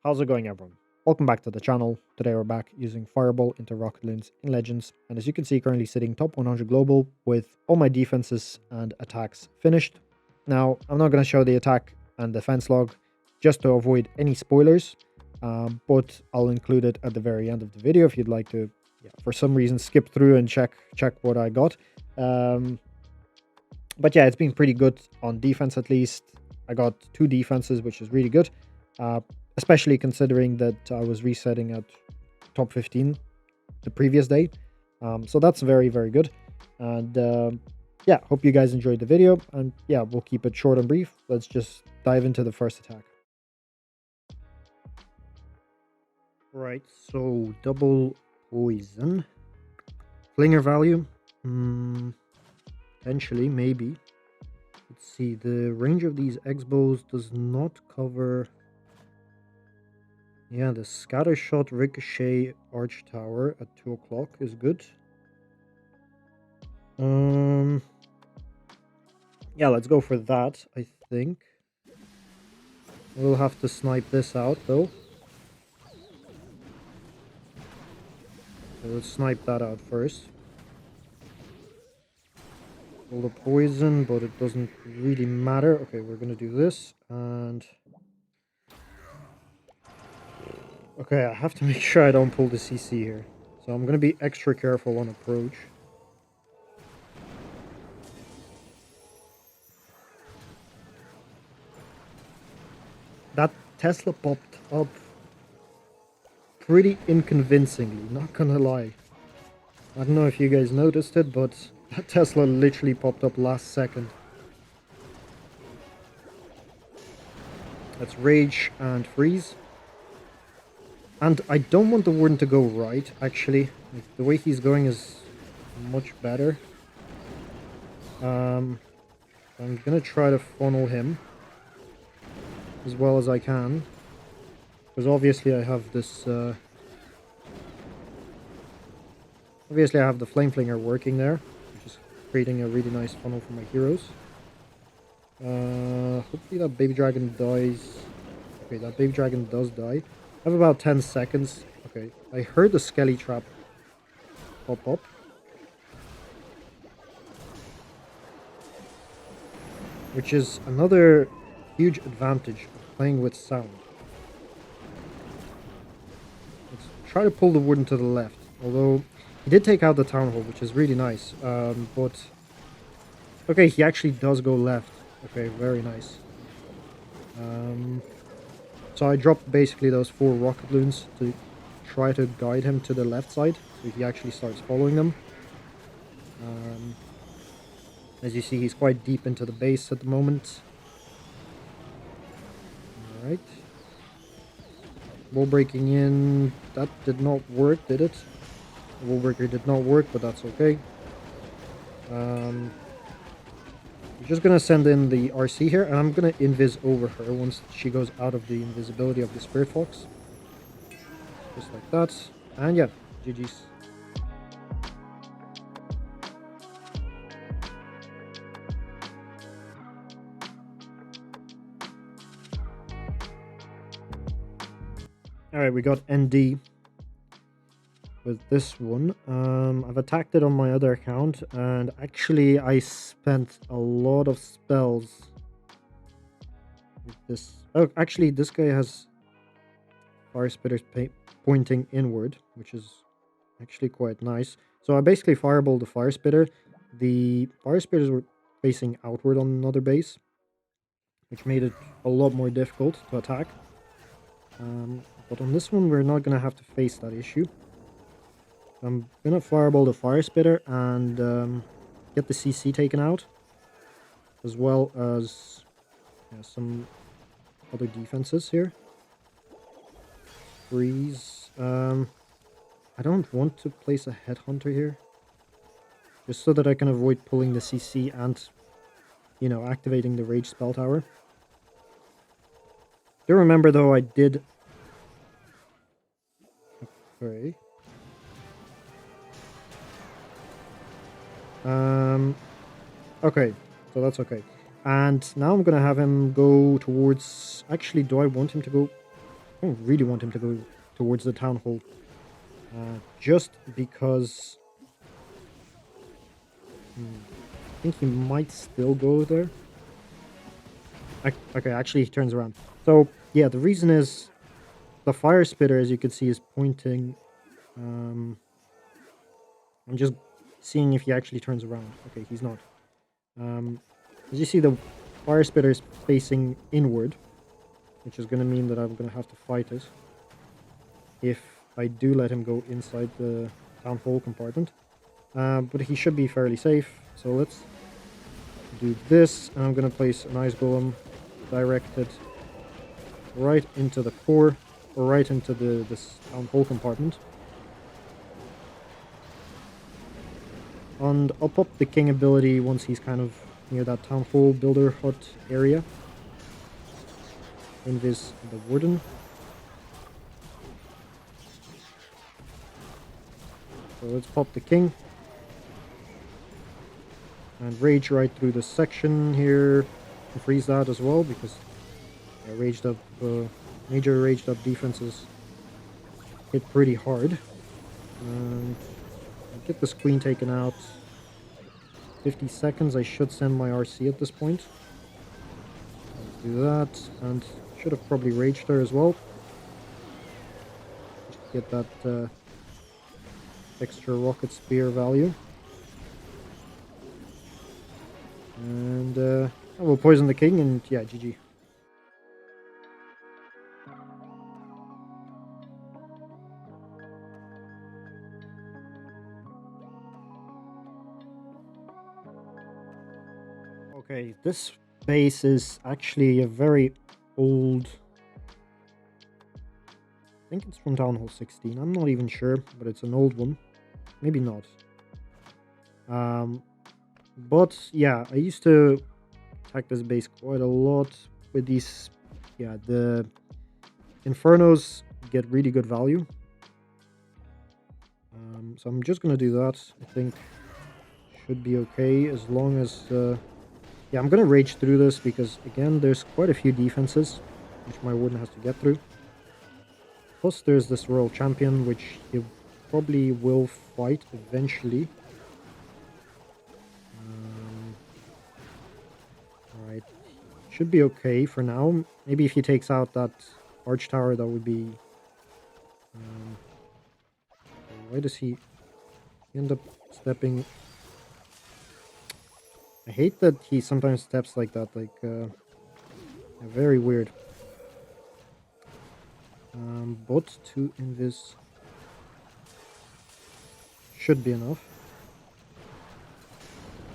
How's it going, everyone? Welcome back to the channel. Today we're back using Fireball into Rocketloons in Legends, and as you can see, currently sitting top 100 global with all my defenses and attacks finished. Now, I'm not going to show the attack and defense log just to avoid any spoilers, but I'll include it at the very end of the video if you'd like to, for some reason, skip through and check what I got. But yeah, it's been pretty good on defense at least. I got 2 defenses, which is really good. Especially considering that I was resetting at top 15 the previous day. So that's very, very good. And yeah, hope you guys enjoyed the video. And yeah, we'll keep it short and brief. Let's just dive into the first attack. Right, so double poison. Flinger value? Potentially, maybe. Let's see, the range of these X-bows does not cover... Yeah, the scatter shot ricochet arch tower at 2 o'clock is good. Yeah, let's go for that, I think. We'll have to snipe this out, though. Let's snipe that out first. All the poison, but it doesn't really matter. Okay, we're gonna do this, and... Okay, I have to make sure I don't pull the CC here. So I'm gonna be extra careful on approach. That Tesla popped up pretty inconvincingly, not gonna lie. I don't know if you guys noticed it, but that Tesla literally popped up last second. Let's rage and freeze. And I don't want the warden to go right, actually. The way he's going is much better. I'm gonna try to funnel him as well as I can. Because obviously I have this... obviously I have the Flame Flinger working there, which is creating a really nice funnel for my heroes. Hopefully that baby dragon dies. Okay, that baby dragon does die. I have about 10 seconds. Okay, I heard the Skelly Trap pop up. Which is another huge advantage of playing with sound. Let's try to pull the warden to the left. Although, he did take out the Town Hall, which is really nice. But... Okay, he actually does go left. Okay, very nice. So I dropped basically those 4 Rocketloons to try to guide him to the left side, so he actually starts following them. As you see, he's quite deep into the base at the moment. Alright. Wall breaking in, that did not work, did it? The wall breaker did not work, but that's okay. I'm just gonna send in the RC here, and I'm gonna invis over her once she goes out of the invisibility of the Spirit Fox. Just like that. And yeah, GG's. Alright, we got ND with this one. I've attacked it on my other account, and actually I spent a lot of spells with this. Oh, actually this guy has Fire Spitters pointing inward, which is actually quite nice. So I basically fireballed the Fire Spitter. The Fire Spitters were facing outward on another base, which made it a lot more difficult to attack. But on this one, we're not going to have to face that issue. I'm going to fireball the Fire Spitter and get the CC taken out, as well as some other defenses here. Freeze. I don't want to place a Headhunter here, just so that I can avoid pulling the CC and, activating the Rage Spell Tower. Do remember, though, I did... Okay. Okay, so that's okay. And now I'm gonna have him go towards... Actually, do I want him to go... I don't really want him to go towards the town hall. Just because I think he might still go there. Okay, actually he turns around. So yeah, the reason is the fire spitter, as you can see, is pointing. I'm just seeing if he actually turns around. Okay, he's not. Um, as you see, the fire spitter is facing inward, which is going to mean that I'm going to have to fight it if I do let him go inside the town hall compartment. But he should be fairly safe. So let's do this, and I'm going to place an ice golem directed right into the core, or right into this town hall compartment. And I'll pop the king ability once he's kind of near that town hall builder hut area. Invis the warden. So let's pop the king. And rage right through this section here. And freeze that as well, because raged up, major raged up defenses hit pretty hard. Get this queen taken out. 50 seconds, I should send my RC at this point. Let's do that, and should have probably raged her as well. Just to get that extra rocket spear value. And we'll poison the king, and yeah, GG. Okay, this base is actually a very old... I think it's from Town Hall 16. I'm not even sure, but it's an old one. Maybe not. But yeah, I used to attack this base quite a lot with these... Yeah, the Infernos get really good value. So I'm just gonna do that. I think should be okay as long as... yeah, I'm gonna rage through this because, again, there's quite a few defenses which my warden has to get through. Plus there's this Royal Champion, which he probably will fight eventually. Alright, should be okay for now. Maybe if he takes out that Arch Tower, that would be... why does he end up stepping... I hate that he sometimes steps like that, like, very weird. But 2 Invis should be enough.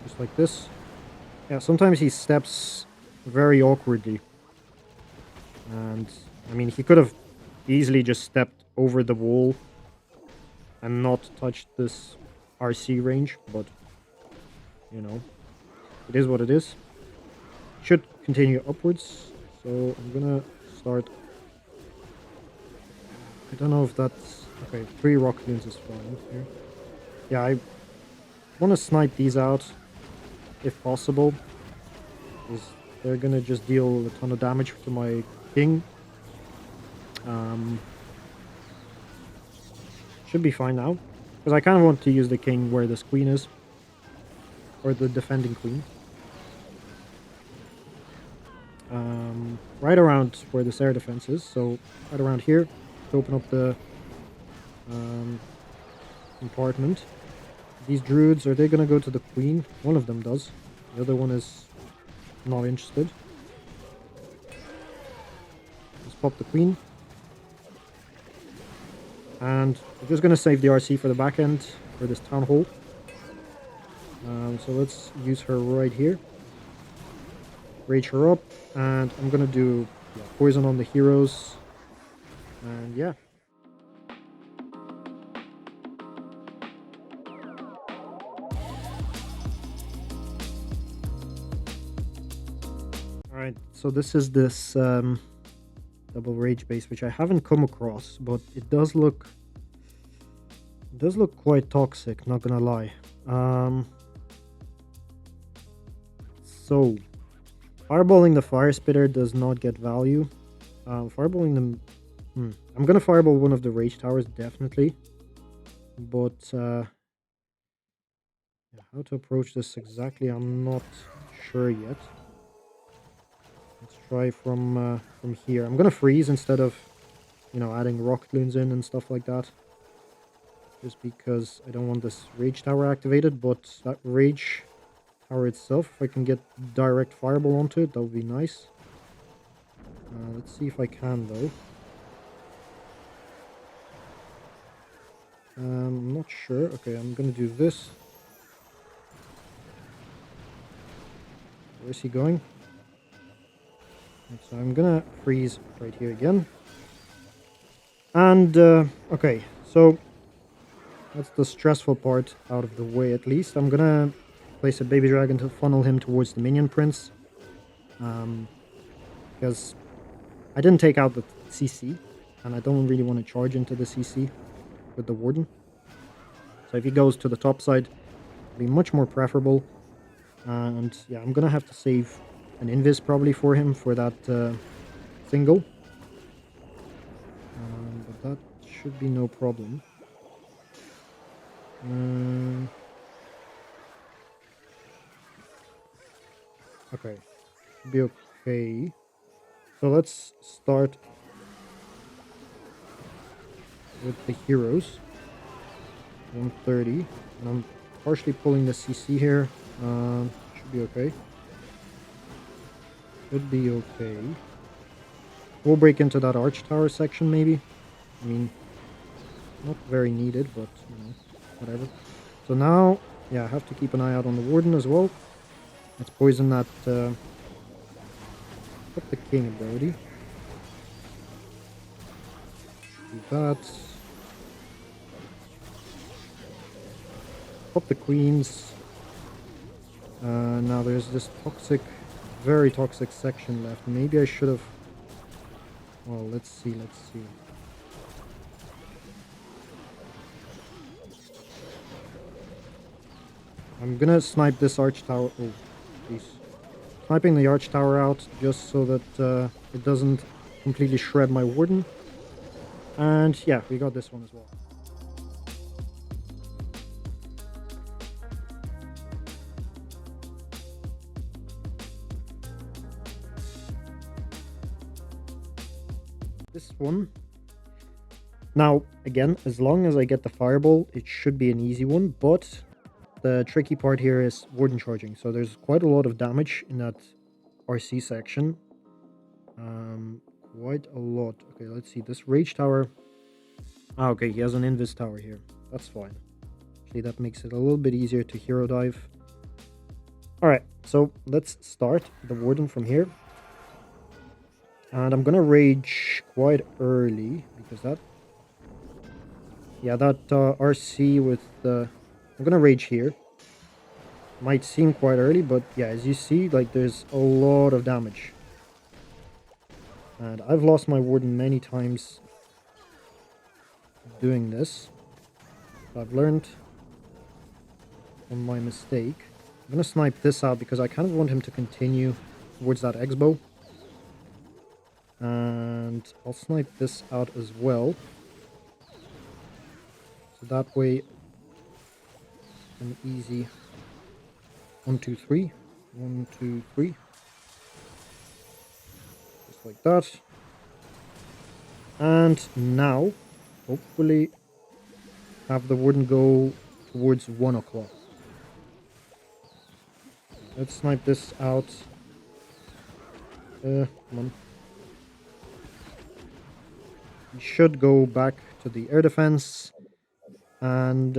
Just like this. Yeah, sometimes he steps very awkwardly. And, I mean, he could have easily just stepped over the wall and not touched this RC range, but, you know, it is what it is. Should continue upwards, so I'm gonna start... I don't know if that's... Okay, 3 Rocketloons is fine here. Yeah, I want to snipe these out, if possible, because they're gonna just deal a ton of damage to my king. Should be fine now, because I kind of want to use the king where this queen is, or the defending queen. Right around where this air defense is, so right around here, to open up the compartment. These druids, are they going to go to the queen? One of them does. The other one is not interested. Let's pop the queen. And we're just going to save the RC for the back end, for this town hall. So let's use her right here. Rage her up, and I'm going to do poison on the heroes. And yeah. Alright, so this is this double rage base, which I haven't come across, but it does look quite toxic, not gonna lie. So fireballing the fire spitter does not get value. Fireballing the I'm gonna fireball one of the rage towers, definitely. But yeah, how to approach this exactly, I'm not sure yet. Let's try from here. I'm gonna freeze instead of, adding Rocketloons in and stuff like that. Just because I don't want this rage tower activated, but that rage tower itself, if I can get direct fireball onto it, that would be nice. Let's see if I can, though. I'm not sure. Okay, I'm gonna do this. Where's he going? Right, so I'm gonna freeze right here again. And, okay, so that's the stressful part out of the way, at least. I'm gonna place a baby dragon to funnel him towards the minion prince. Because I didn't take out the CC, and I don't really want to charge into the CC with the warden. So if he goes to the top side, it'll be much more preferable. And yeah, I'm gonna have to save an Invis probably for him for that single. But that should be no problem. Okay, should be okay. So let's start with the heroes. 130. And I'm partially pulling the CC here. Should be okay. Should be okay. We'll break into that arch tower section, maybe. I mean, not very needed, but, whatever. So now, yeah, I have to keep an eye out on the warden as well. Let's poison that, put the king ability. Do that. Pop the queens. Now there's this toxic, very toxic section left. Maybe I should have... Well, let's see. I'm gonna snipe this arch tower. Oh, jeez. Sniping the arch tower out just so that it doesn't completely shred my warden. And yeah, we got this one as well. This one. Now, again, as long as I get the fireball, it should be an easy one, but the tricky part here is warden charging. So there's quite a lot of damage in that RC section. Quite a lot. Okay, let's see. This rage tower. Ah, okay, he has an Invis tower here. That's fine. Actually, that makes it a little bit easier to hero dive. Alright, so let's start the warden from here. And I'm gonna rage quite early, because that... Yeah, that RC with the... I'm gonna rage here. Might seem quite early, but yeah, as you see, like, there's a lot of damage. And I've lost my warden many times doing this. So I've learned from my mistake. I'm gonna snipe this out because I kind of want him to continue towards that X-bow. And I'll snipe this out as well. So that way, an easy 1, 2, 3. 1, 2, 3. Just like that. And now, hopefully, have the warden go towards 1 o'clock. Let's snipe this out. Come on. We should go back to the air defense. And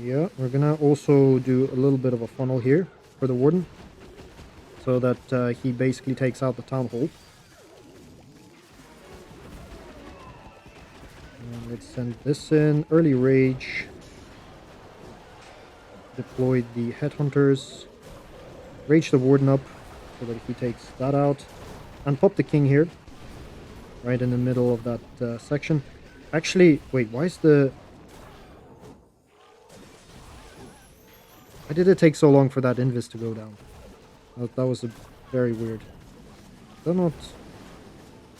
yeah, we're gonna also do a little bit of a funnel here for the warden, so that he basically takes out the town hall. And let's send this in. Early rage. Deploy the headhunters. Rage the warden up so that he takes that out. And pop the king here. Right in the middle of that section. Actually, wait, why is the... Why did it take so long for that Invis to go down? That was very weird. Is that not...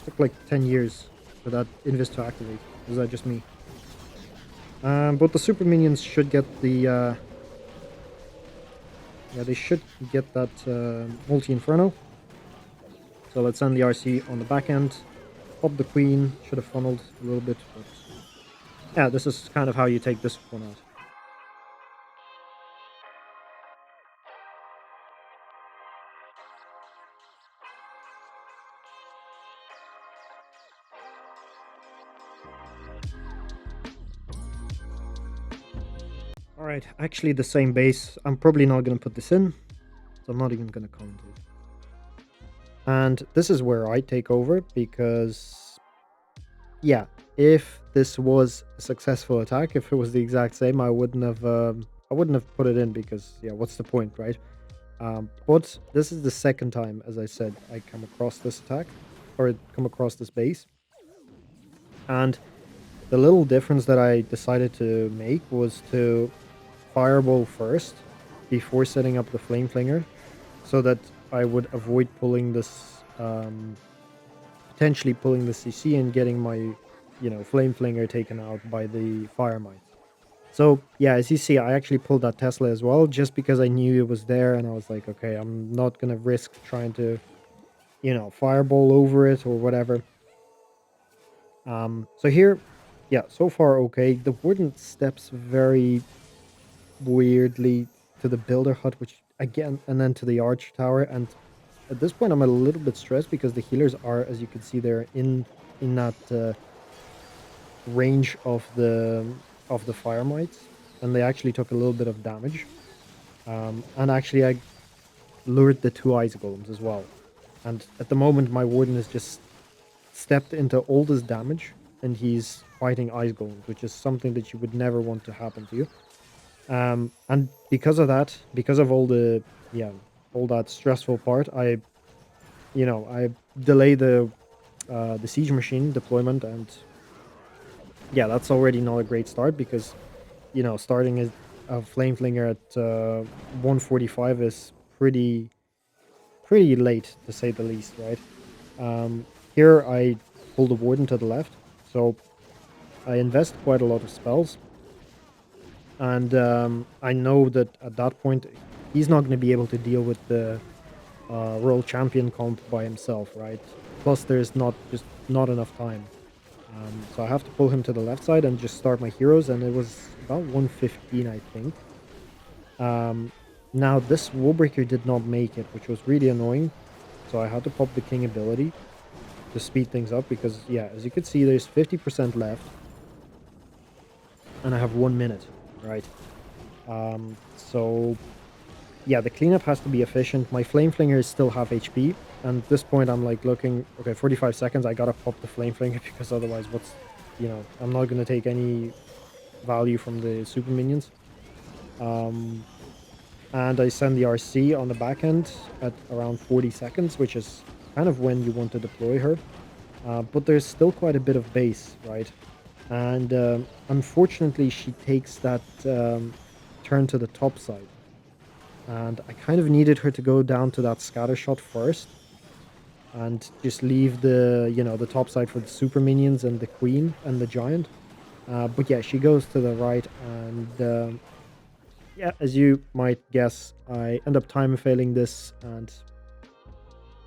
Took like 10 years for that Invis to activate. Is that just me? But the super minions should get the yeah, they should get that multi inferno. So let's send the RC on the back end. Pop the queen. Should have funneled a little bit, but yeah, this is kind of how you take this one out. Alright, actually the same base. I'm probably not going to put this in, so I'm not even going to comment it. And this is where I take over because, yeah, if this was a successful attack, if it was the exact same, I wouldn't have put it in because, yeah, what's the point, right? But this is the second time, as I said, I come across this attack, or come across this base. And the little difference that I decided to make was to fireball first before setting up the flame flinger, so that I would avoid pulling this, potentially pulling the CC and getting my, flame flinger taken out by the fire mite. So yeah, as you see, I actually pulled that Tesla as well, just because I knew it was there, and I was like, okay, I'm not gonna risk trying to, fireball over it or whatever. So here, yeah, so far okay. The wooden steps very weirdly to the builder hut, which again, and then to the arch tower. And at this point, I'm a little bit stressed because the healers are, as you can see, they're in that range of the fire mites, and they actually took a little bit of damage. And actually, I lured the two ice golems as well. And at the moment, my warden has just stepped into all this damage, and he's fighting ice golems, which is something that you would never want to happen to you. And because of that, because of all that stressful part, I delay the siege machine deployment, and yeah, that's already not a great start because starting a flame flinger at 145 is pretty late to say the least, right? Here I pull the warden to the left, so I invest quite a lot of spells. And I know that at that point, he's not going to be able to deal with the World Champion comp by himself, right? Plus, there's not enough time. So I have to pull him to the left side and just start my heroes, and it was about 115, I think. Now, this Wallbreaker did not make it, which was really annoying. So I had to pop the King ability to speed things up because, yeah, as you can see, there's 50% left. And I have 1 minute, right? So yeah, the cleanup has to be efficient. My flame flingers still have HP, and at this point I'm like looking, okay, 45 seconds, I gotta pop the flame flinger because otherwise I'm not gonna take any value from the super minions. And I send the RC on the back end at around 40 seconds, which is kind of when you want to deploy her. But there's still quite a bit of base, right? And unfortunately, she takes that turn to the top side. And I kind of needed her to go down to that scatter shot first and just leave the top side for the super minions and the queen and the giant. But yeah, she goes to the right, and yeah, as you might guess, I end up time failing this, and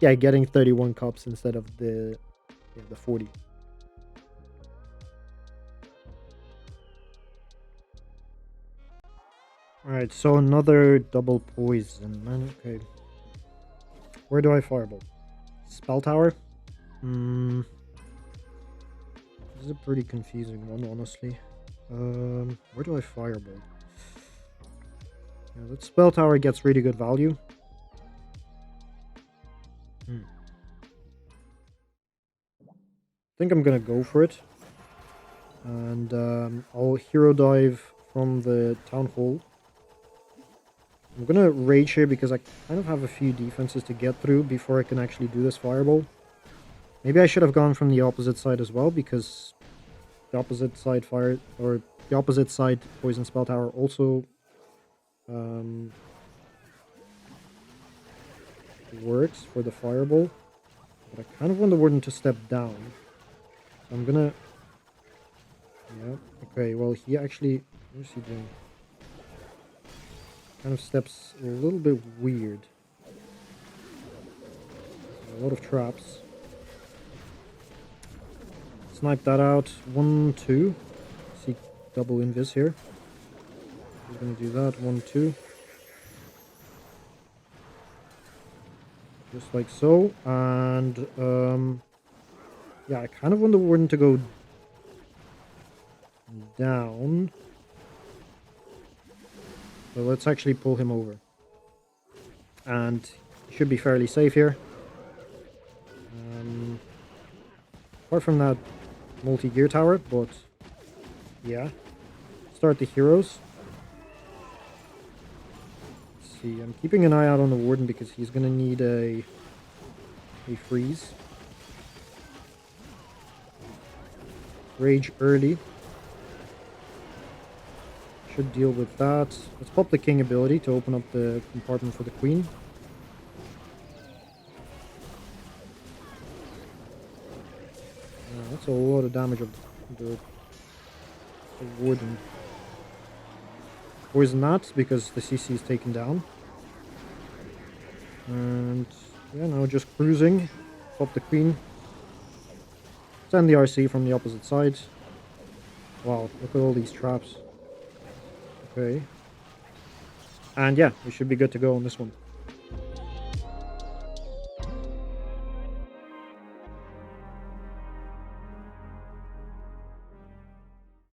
yeah, getting 31 cups instead of the 40. Alright, so another double poison, man. Okay. Where do I fireball? Spell tower? This is a pretty confusing one, honestly. Where do I fireball? Yeah, that spell tower gets really good value. I think I'm gonna go for it. And I'll hero dive from the town hall. I'm gonna rage here because I kind of have a few defenses to get through before I can actually do this fireball. Maybe I should have gone from the opposite side as well, because the opposite side the opposite side poison spell tower also works for the fireball. But I kind of want the Warden to step down. So I'm gonna... Yeah, okay, well, he actually... What is he doing? Kind of steps a little bit weird. A lot of traps. Snipe that out. 1, 2. See double invis here. We're gonna do that. 1, 2. Just like so. And yeah, I kind of want the Warden to go down. So let's actually pull him over. And he should be fairly safe here. Apart from that multi-gear tower, but yeah. Start the heroes. Let's see, I'm keeping an eye out on the Warden because he's gonna need a freeze. Rage early. Should deal with that. Let's pop the King ability to open up the compartment for the Queen. That's a lot of damage of the Warden. Poison that because the CC is taken down. And yeah, now just cruising. Pop the Queen. Send the RC from the opposite side. Wow, look at all these traps. Okay. And yeah, we should be good to go on this one.